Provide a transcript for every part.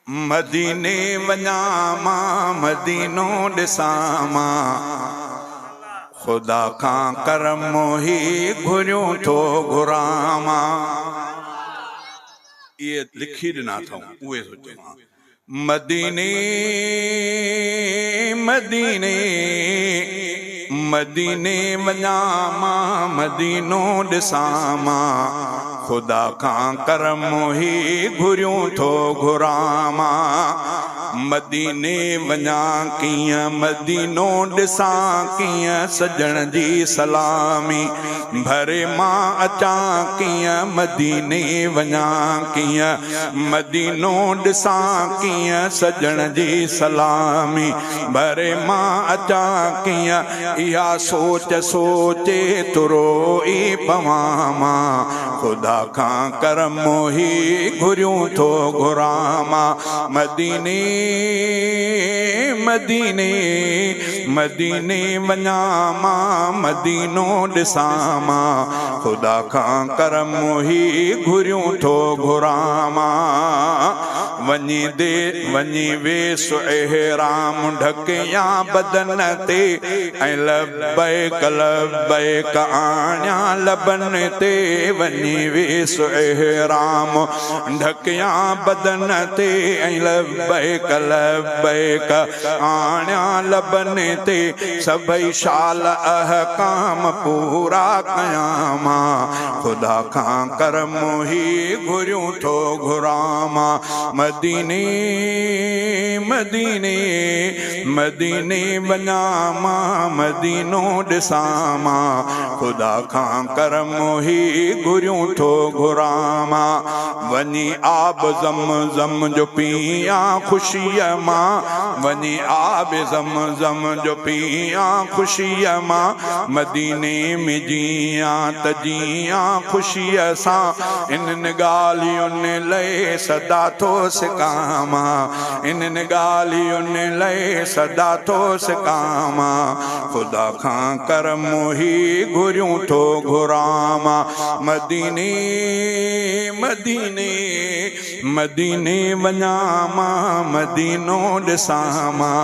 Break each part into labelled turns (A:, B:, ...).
A: मदीने वञा मां मदीनो ॾिसां मां ख़ुदा खां करम मोही घुरियूं थो घुरां मां। इहे लिखी ॾिना अथऊं, उहे सोचियो मदीने मदीने मदीने वञा मां मदीनो ॾिसां मां ख़ुदा खां करम मोही घुरियूं थो घुरां मां। मदीने वञा कीअं मदीनो ॾिसां कीअं सजण जी सलामी भरे मां अचां कीअं मदीने वञा कीअं मदीनो ॾिसां कीअं सजण जी सलामी भरे मां अचां कीअं इहा सोच सोचे तुरो ई पवां मां ख़ुदा खां करम मोही घुरियूं थो घुरां मां। मदीने मदीने मदीने वञा मां मदीनो ॾिसां मां ख़ुदा खां करम मोही घुरियूं थो घुरां मां। वञी दे वञी वेस एहराम ढकिया बदन ते ऐं लब्बैक लब्बैक आण्या लबन ते वञी वेस एहराम ढकिया बदन ते ऐं लब्बैक लब्बैक आण्या लबन ते सभई शाल अहकाम पूरा कयां मां ख़ुदा खां करम मोही घुरियूं थो घुरां मां। मदीने मदीने मदीने वञा मां मदीनो ॾिसां मां ख़ुदा खां करम मोही घुरियूं थो घुरां मां। वञी आब ज़म ज़म जो पियां ख़ुशीअ मां वञी आब ज़म ज़म जो पियां ख़ुशीअ मां मदीने में जियां त जियां ख़ुशीअ सां इन्हनि ॻाल्हियुनि लाइ सदा थो सिकां मां इन्हनि ॻाल्हियुनि लाइ सदा थो सिकां मां ख़ुदा खां करम मोही घुरियूं थो घुरां मां। मदीने मदीने मदीने वञा मां मदीनो ॾिसां मां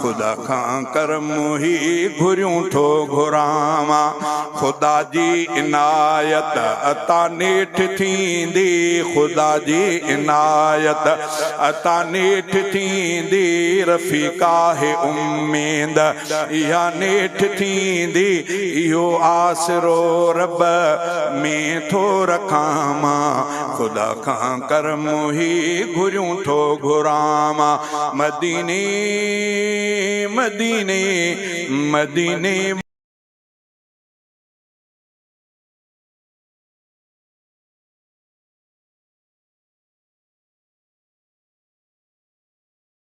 A: ख़ुदा खां करम मोही घुरियूं थो घुरां मां। ख़ुदा जी इनायत अता नेठ थींदी ख़ुदा जी इनायत अता नेठ थींदी रफ़ीका है उम्मीद इहा नेठ थींदी इहो आसरो रब में थो रखां मां ख़ुदा खां करम मोही घुरियूं थो घुरां मां। मदीने मदीने मदीने